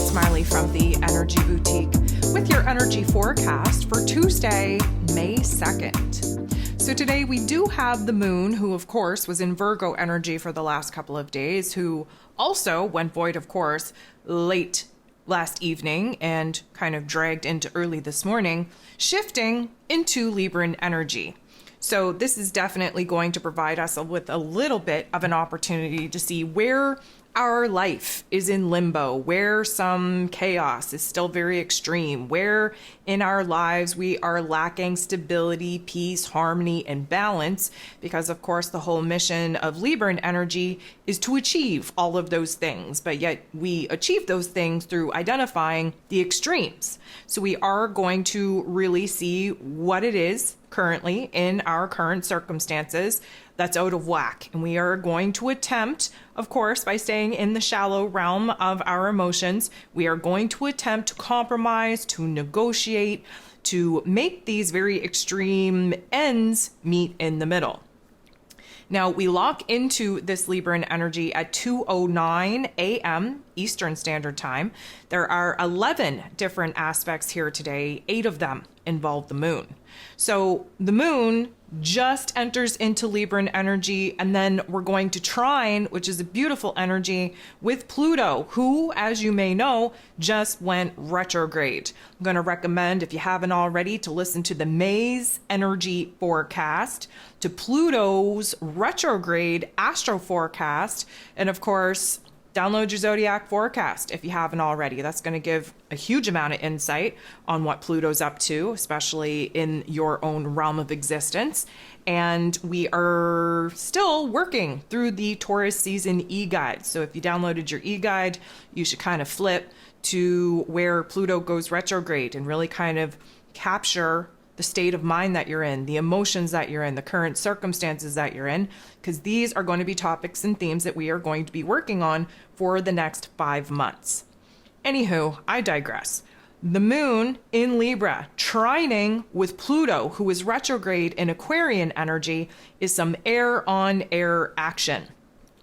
Smiley from the Energy Boutique with your energy forecast for Tuesday, May 2nd. So today we do have the moon, who of course was in Virgo energy for the last couple of days, who also went void, of course, late last evening and kind of dragged into early this morning, shifting into Libran energy. So this is definitely going to provide us with a little bit of an opportunity to see where our life is in limbo, where some chaos is still very extreme, where in our lives we are lacking stability, peace, harmony, and balance, because of course the whole mission of Libran energy is to achieve all of those things, but yet we achieve those things through identifying the extremes. So we are going to really see what it is currently in our current circumstances that's out of whack. And we are going to attempt, of course, by staying in the shallow realm of our emotions, we are going to attempt to compromise, to negotiate, to make these very extreme ends meet in the middle. Now, we lock into this Libran energy at 2:09 a.m. Eastern Standard Time. There are 11 different aspects here today. 8 of them involve the moon. So the moon just enters into Libran energy, and then we're going to trine, which is a beautiful energy, with Pluto, who, as you may know, just went retrograde. I'm going to recommend, if you haven't already, to listen to the May's energy forecast, to Pluto's retrograde astro forecast, and of course, download your zodiac forecast if you haven't already. That's going to give a huge amount of insight on what Pluto's up to, especially in your own realm of existence. And we are still working through the Taurus season e-guide. So if you downloaded your e-guide, you should kind of flip to where Pluto goes retrograde and really kind of capture the state of mind that you're in, the emotions that you're in, the current circumstances that you're in, because these are going to be topics and themes that we are going to be working on for the next 5 months. Anywho, I digress. The moon in Libra, trining with Pluto, who is retrograde in Aquarian energy, is some air-on-air action.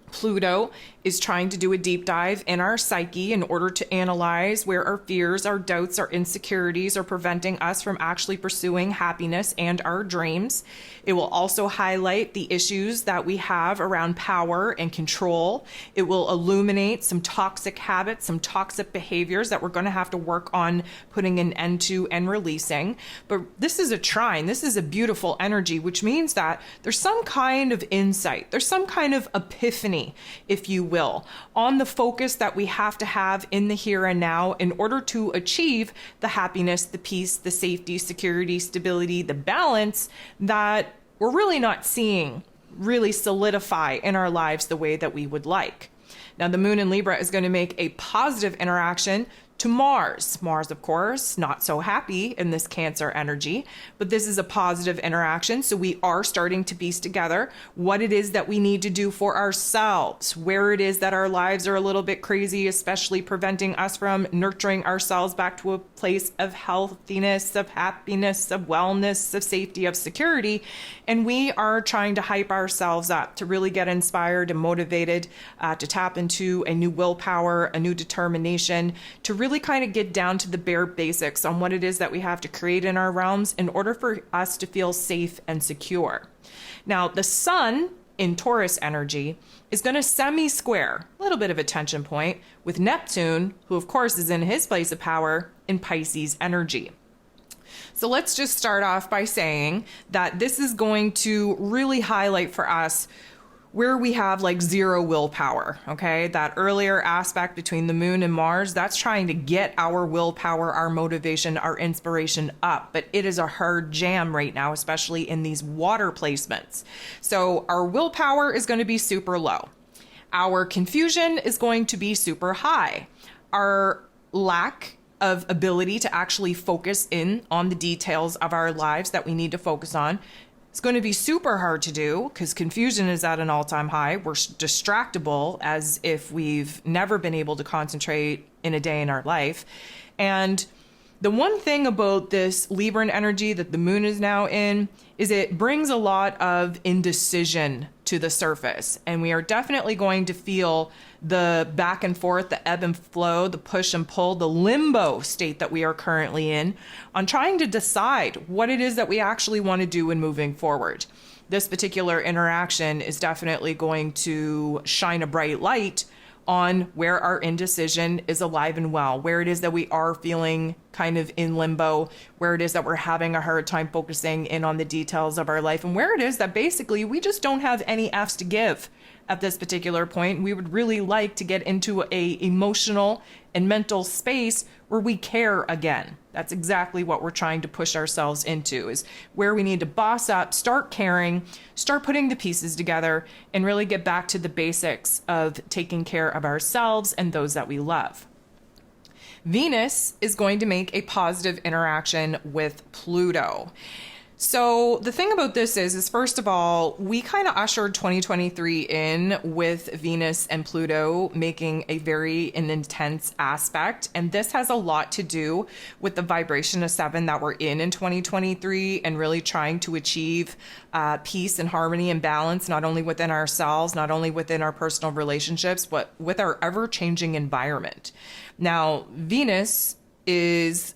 Pluto is trying to do a deep dive in our psyche in order to analyze where our fears, our doubts, our insecurities are preventing us from actually pursuing happiness and our dreams. It will also highlight the issues that we have around power and control. It will illuminate some toxic habits, some toxic behaviors that we're going to have to work on putting an end to and releasing. But this is a trine. This is a beautiful energy, which means that there's some kind of insight. There's some kind of epiphany, if you will, on the focus that we have to have in the here and now in order to achieve the happiness, the peace, the safety, security, stability, the balance that we're really not seeing really solidify in our lives the way that we would like. Now, the moon in Libra is going to make a positive interaction to Mars. Mars, of course, not so happy in this Cancer energy, but this is a positive interaction. So we are starting to piece together what it is that we need to do for ourselves, where it is that our lives are a little bit crazy, especially preventing us from nurturing ourselves back to a place of healthiness, of happiness, of wellness, of safety, of security. And we are trying to hype ourselves up to really get inspired and motivated, to tap into a new willpower, a new determination, to really kind of get down to the bare basics on what it is that we have to create in our realms in order for us to feel safe and secure. Now, the sun in Taurus energy is going to semi-square, a little bit of a tension point, with Neptune, who of course is in his place of power in Pisces energy. So let's just start off by saying that this is going to really highlight for us where we have like zero willpower, okay? That earlier aspect between the moon and Mars, that's trying to get our willpower, our motivation, our inspiration up. But it is a hard jam right now, especially in these water placements. So our willpower is going to be super low. Our confusion is going to be super high. Our lack of ability to actually focus in on the details of our lives that we need to focus on, it's going to be super hard to do because confusion is at an all-time high. We're distractible as if we've never been able to concentrate in a day in our life. And The one thing about this Libran energy that the moon is now in is it brings a lot of indecision to the surface. And we are definitely going to feel the back and forth, the ebb and flow, the push and pull, the limbo state that we are currently in on trying to decide what it is that we actually want to do in moving forward. This particular interaction is definitely going to shine a bright light on where our indecision is alive and well, where it is that we are feeling kind of in limbo, where it is that we're having a hard time focusing in on the details of our life, and where it is that basically we just don't have any F's to give at this particular point. We would really like to get into a emotional and mental space where we care again. That's exactly what we're trying to push ourselves into, is where we need to boss up, start caring, start putting the pieces together, and really get back to the basics of taking care of ourselves and those that we love. Venus is going to make a positive interaction with Pluto. So the thing about this is first of all, we kind of ushered 2023 in with Venus and Pluto making a very intense aspect. And this has a lot to do with the vibration of 7 that we're in 2023 and really trying to achieve peace and harmony and balance, not only within ourselves, not only within our personal relationships, but with our ever-changing environment. Now, Venus is,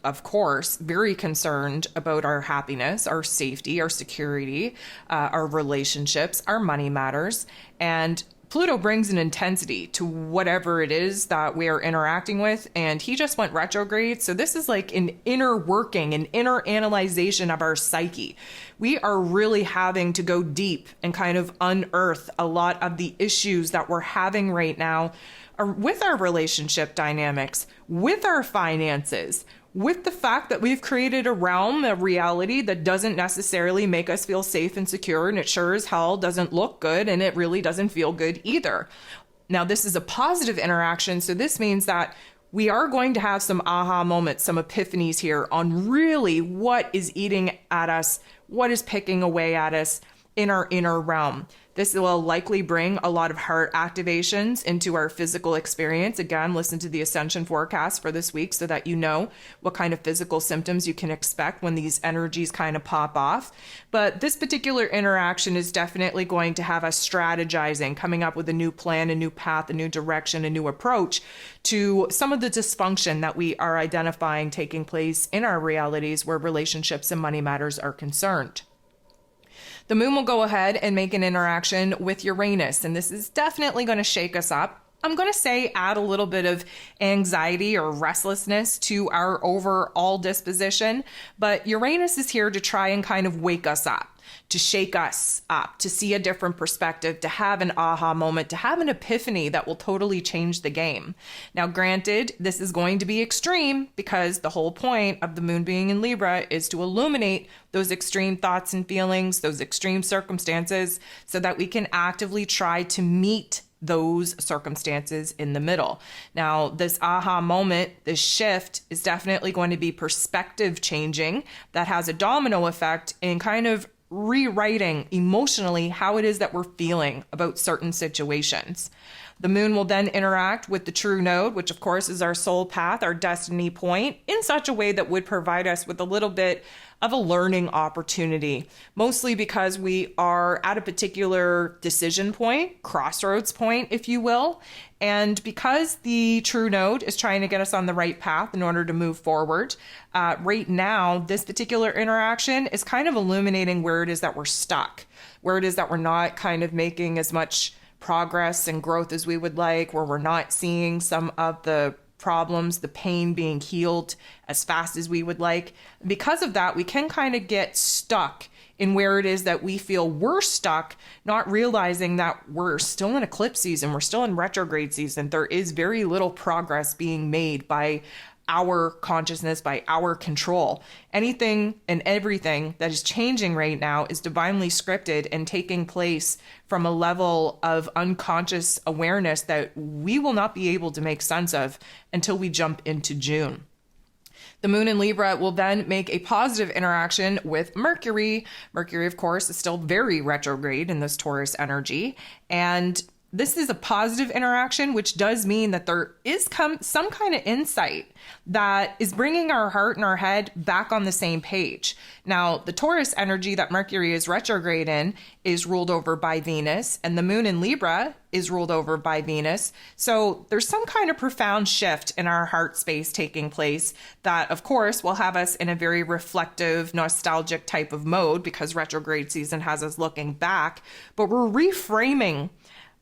of course, very concerned about our happiness, our safety, our security, our relationships, our money matters. And Pluto brings an intensity to whatever it is that we are interacting with. And he just went retrograde. So this is like an inner working, an inner analyzation of our psyche. We are really having to go deep and kind of unearth a lot of the issues that we're having right now with our relationship dynamics, with our finances, with the fact that we've created a realm, a reality that doesn't necessarily make us feel safe and secure, and it sure as hell doesn't look good, and it really doesn't feel good either. Now, this is a positive interaction, so this means that we are going to have some aha moments, some epiphanies here on really what is eating at us, what is picking away at us in our inner realm. This will likely bring a lot of heart activations into our physical experience. Again, listen to the ascension forecast for this week so that you know what kind of physical symptoms you can expect when these energies kind of pop off. But this particular interaction is definitely going to have us strategizing, coming up with a new plan, a new path, a new direction, a new approach to some of the dysfunction that we are identifying taking place in our realities where relationships and money matters are concerned. The moon will go ahead and make an interaction with Uranus, and this is definitely going to shake us up. I'm going to say add a little bit of anxiety or restlessness to our overall disposition, but Uranus is here to try and kind of wake us up, to shake us up, to see a different perspective, to have an aha moment, to have an epiphany that will totally change the game. Now, granted, this is going to be extreme because the whole point of the moon being in Libra is to illuminate those extreme thoughts and feelings, those extreme circumstances, so that we can actively try to meet those circumstances in the middle. Now, this aha moment, this shift is definitely going to be perspective changing. That has a domino effect in kind of rewriting emotionally how it is that we're feeling about certain situations. The moon will then interact with the true node, which of course is our soul path, our destiny point, in such a way that would provide us with a little bit of a learning opportunity, mostly because we are at a particular decision point, crossroads point, if you will. And because the true node is trying to get us on the right path in order to move forward, right now, this particular interaction is kind of illuminating where it is that we're stuck, where it is that we're not kind of making as much progress and growth as we would like, where we're not seeing some of the problems, the pain being healed as fast as we would like. Because of that, we can kind of get stuck in where it is that we feel we're stuck, not realizing that we're still in eclipse season, we're still in retrograde season. There is very little progress being made by our consciousness, by our control. Anything and everything that is changing right now is divinely scripted and taking place from a level of unconscious awareness that we will not be able to make sense of until we jump into June. The moon in Libra will then make a positive interaction with Mercury. Mercury, of course, is still very retrograde in this Taurus energy. And this is a positive interaction, which does mean that there is some kind of insight that is bringing our heart and our head back on the same page. Now, the Taurus energy that Mercury is retrograde in is ruled over by Venus, and the moon in Libra is ruled over by Venus. So there's some kind of profound shift in our heart space taking place that, of course, will have us in a very reflective, nostalgic type of mode because retrograde season has us looking back, but we're reframing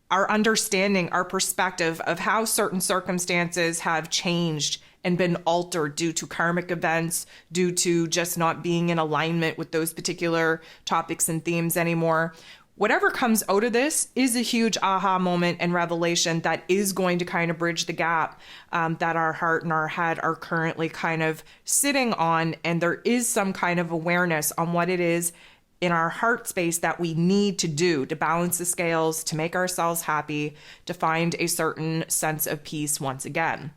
our understanding, our perspective of how certain circumstances have changed and been altered due to karmic events, due to just not being in alignment with those particular topics and themes anymore. Whatever comes out of this is a huge aha moment and revelation that is going to kind of bridge the gap that our heart and our head are currently kind of sitting on. And there is some kind of awareness on what it is in our heart space that we need to do to balance the scales, to make ourselves happy, to find a certain sense of peace once again.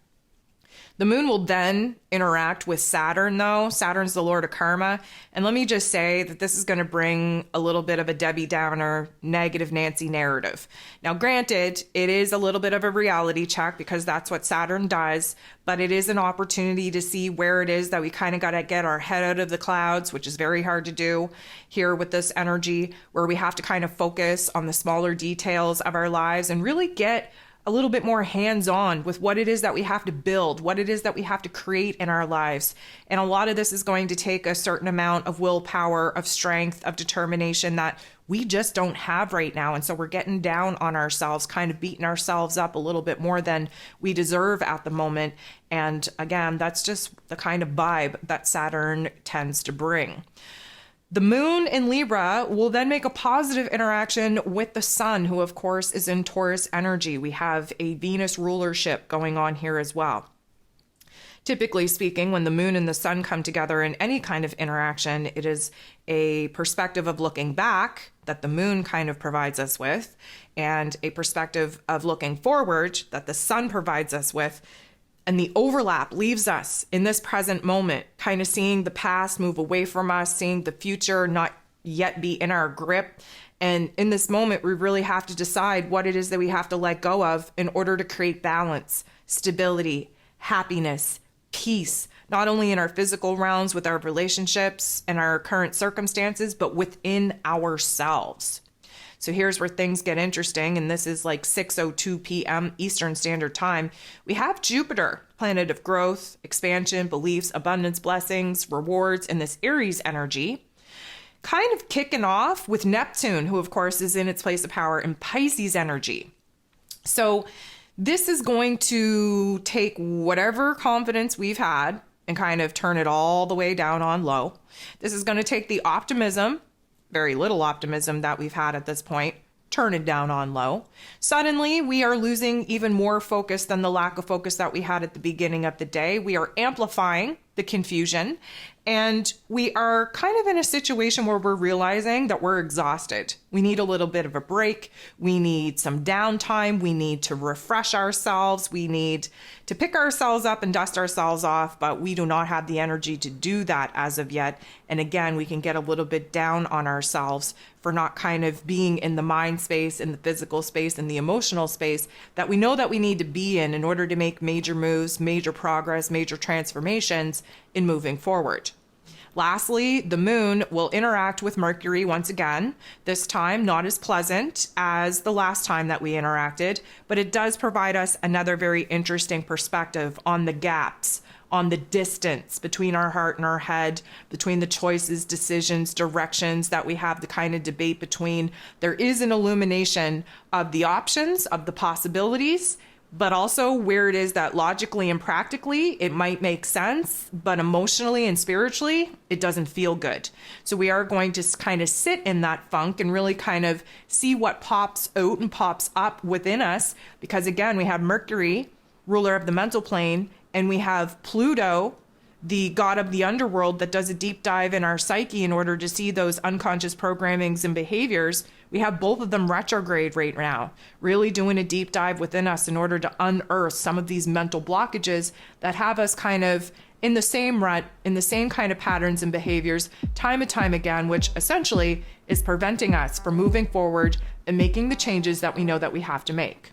The moon will then interact with Saturn, though. Saturn's the lord of karma. And let me just say that this is going to bring a little bit of a Debbie Downer, negative Nancy narrative. Now, granted, it is a little bit of a reality check because that's what Saturn does, but it is an opportunity to see where it is that we kind of got to get our head out of the clouds, which is very hard to do here with this energy, where we have to kind of focus on the smaller details of our lives and really get a little bit more hands-on with what it is that we have to build, what it is that we have to create in our lives. And a lot of this is going to take a certain amount of willpower, of strength, of determination that we just don't have right now. And so we're getting down on ourselves, kind of beating ourselves up a little bit more than we deserve at the moment. And again, that's just the kind of vibe that Saturn tends to bring. The moon in Libra will then make a positive interaction with the sun, who of course is in Taurus energy. We have a Venus rulership going on here as well. Typically speaking, when the moon and the sun come together in any kind of interaction, it is a perspective of looking back that the moon kind of provides us with, and a perspective of looking forward that the sun provides us with. And the overlap leaves us in this present moment, kind of seeing the past move away from us, seeing the future not yet be in our grip. And in this moment, we really have to decide what it is that we have to let go of in order to create balance, stability, happiness, peace, not only in our physical realms with our relationships and our current circumstances, but within ourselves. So here's where things get interesting, and this is like 6:02 p.m. Eastern Standard Time. We have Jupiter, planet of growth, expansion, beliefs, abundance, blessings, rewards, and this Aries energy, kind of kicking off with Neptune, who of course is in its place of power, in Pisces energy. So this is going to take whatever confidence we've had and kind of turn it all the way down on low. This is going to take the optimism, very little optimism that we've had at this point, turn it down on low. Suddenly, we are losing even more focus than the lack of focus that we had at the beginning of the day. We are amplifying the confusion, and we are kind of in a situation where we're realizing that we're exhausted. We need a little bit of a break. We need some downtime. We need to refresh ourselves. We need to pick ourselves up and dust ourselves off, but we do not have the energy to do that as of yet. And again, we can get a little bit down on ourselves for not kind of being in the mind space, in the physical space, in the emotional space that we know that we need to be in order to make major moves, major progress, major transformations in moving forward. Lastly, the moon will interact with Mercury once again, this time not as pleasant as the last time that we interacted, but it does provide us another very interesting perspective on the gaps, on the distance between our heart and our head, between the choices, decisions, directions that we have to kind of debate between. There is an illumination of the options, of the possibilities, but also where it is that logically and practically it might make sense, but emotionally and spiritually it doesn't feel good. So we are going to kind of sit in that funk and really kind of see what pops out and pops up within us, because again, we have Mercury, ruler of the mental plane, and we have Pluto, the god of the underworld, that does a deep dive in our psyche in order to see those unconscious programmings and behaviors. We have both of them retrograde right now, really doing a deep dive within us in order to unearth some of these mental blockages that have us kind of in the same rut, in the same kind of patterns and behaviors, time and time again, which essentially is preventing us from moving forward and making the changes that we know that we have to make.